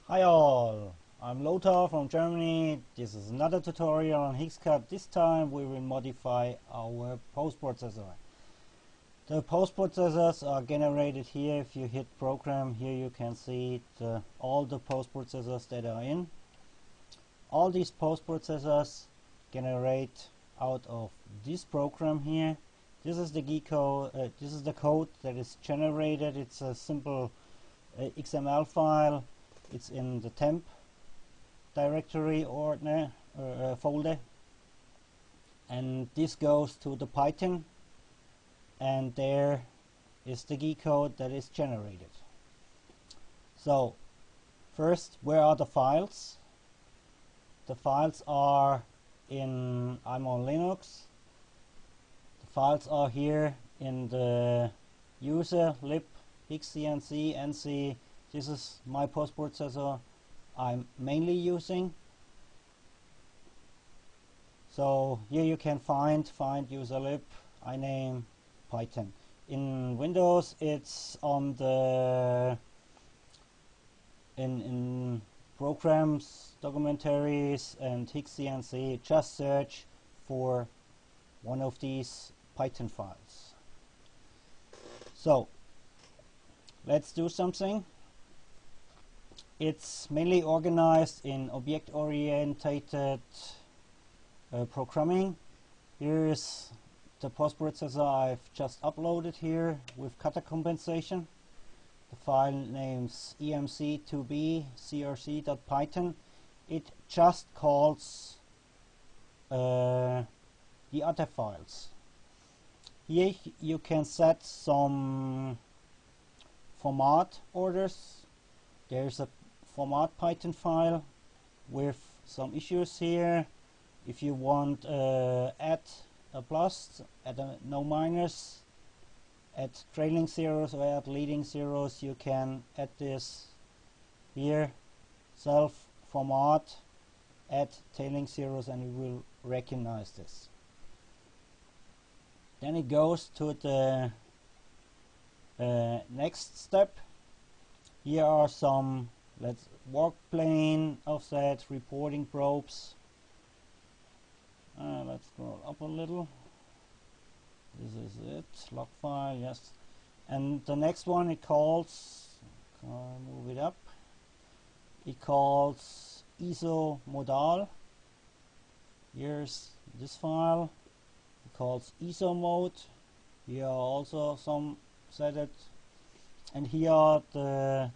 Hi all, I'm Lothar from Germany. This is another tutorial on HeeksCAD. This time we will modify our postprocessor. The postprocessors are generated here. If you hit program, here you can see all the postprocessors that are in. All these postprocessors generate out of this program here. This is the code. This is the code that is generated. It's a simple XML file. It's in the temp directory or folder, and this goes to the Python, and there is the G code that is generated. So first, where are the files? The files are in, I'm on Linux. The files are here in the user lib HeeksCNC NC. This is my postprocessor I'm mainly using. So here you can find user lib. I name Python. In Windows it's on the in programs, documentaries, and HeeksCNC. Just search for one of these Python files. So let's do something. It's mainly organized in object-oriented programming. Here is the postprocessor I've just uploaded here with cutter compensation. The file name's emc2b crc.python. It just calls the other files. Here you can set some format orders. There's a format Python file with some issues here. If you want add a plus, add a no minus, add trailing zeros or add leading zeros, you can add this here. Self format, add tailing zeros, and it will recognize this. Then it goes to the next step. Here are some work plane, offset, reporting probes. Let's scroll up a little. This is it, log file, yes. And the next one it calls, move it up, it calls ISO modal. Here's this file, it calls ISO mode. Here are also some set. And here are the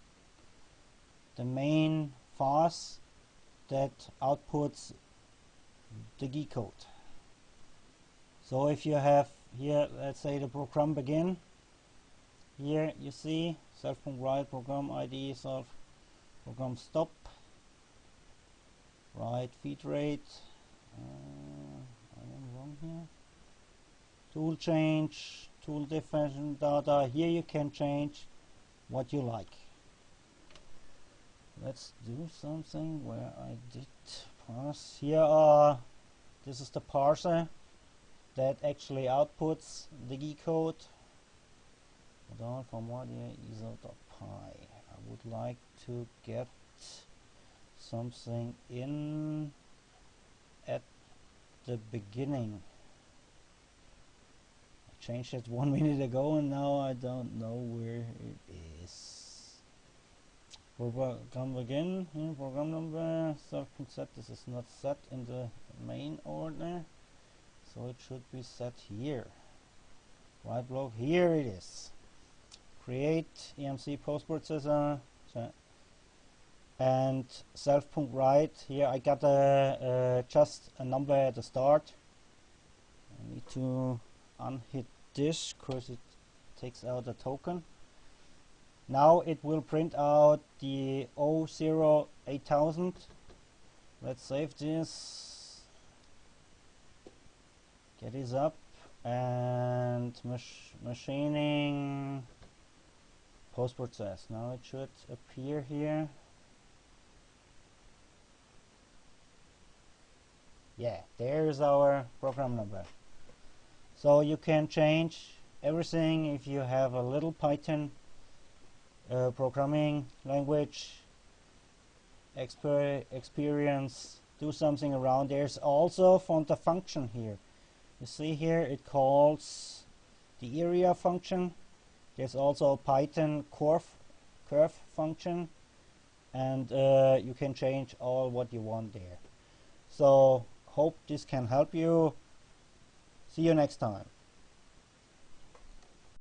main files that outputs the G code. So if you have here, let's say the program begin, here you see self.write, program ID, self program stop, write feed rate, I am wrong here, tool change, tool definition data. Here you can change what you like. Let's do something where I did parse. Here are, this is the parser that actually outputs the G code. Format here ISO.py. I would like to get something in at the beginning. Changed it 1 minute ago and now I don't know where it is. Program begin, here, program number, self.set. This is not set in the main order, so it should be set here. Right block, here it is. Create EMC postprocessor and self.write. Here I got just a number at the start. I need to unhit this because it takes out a token. Now it will print out the 08000. Let's save this, get this up, and machining postprocess. Now it should appear here. Yeah, there's our program number. So you can change everything if you have a little Python programming language. experience, do something around. There's also from the function here. You see here it calls the area function. There's also a Python curve function, and you can change all what you want there. So hope this can help you. See you next time.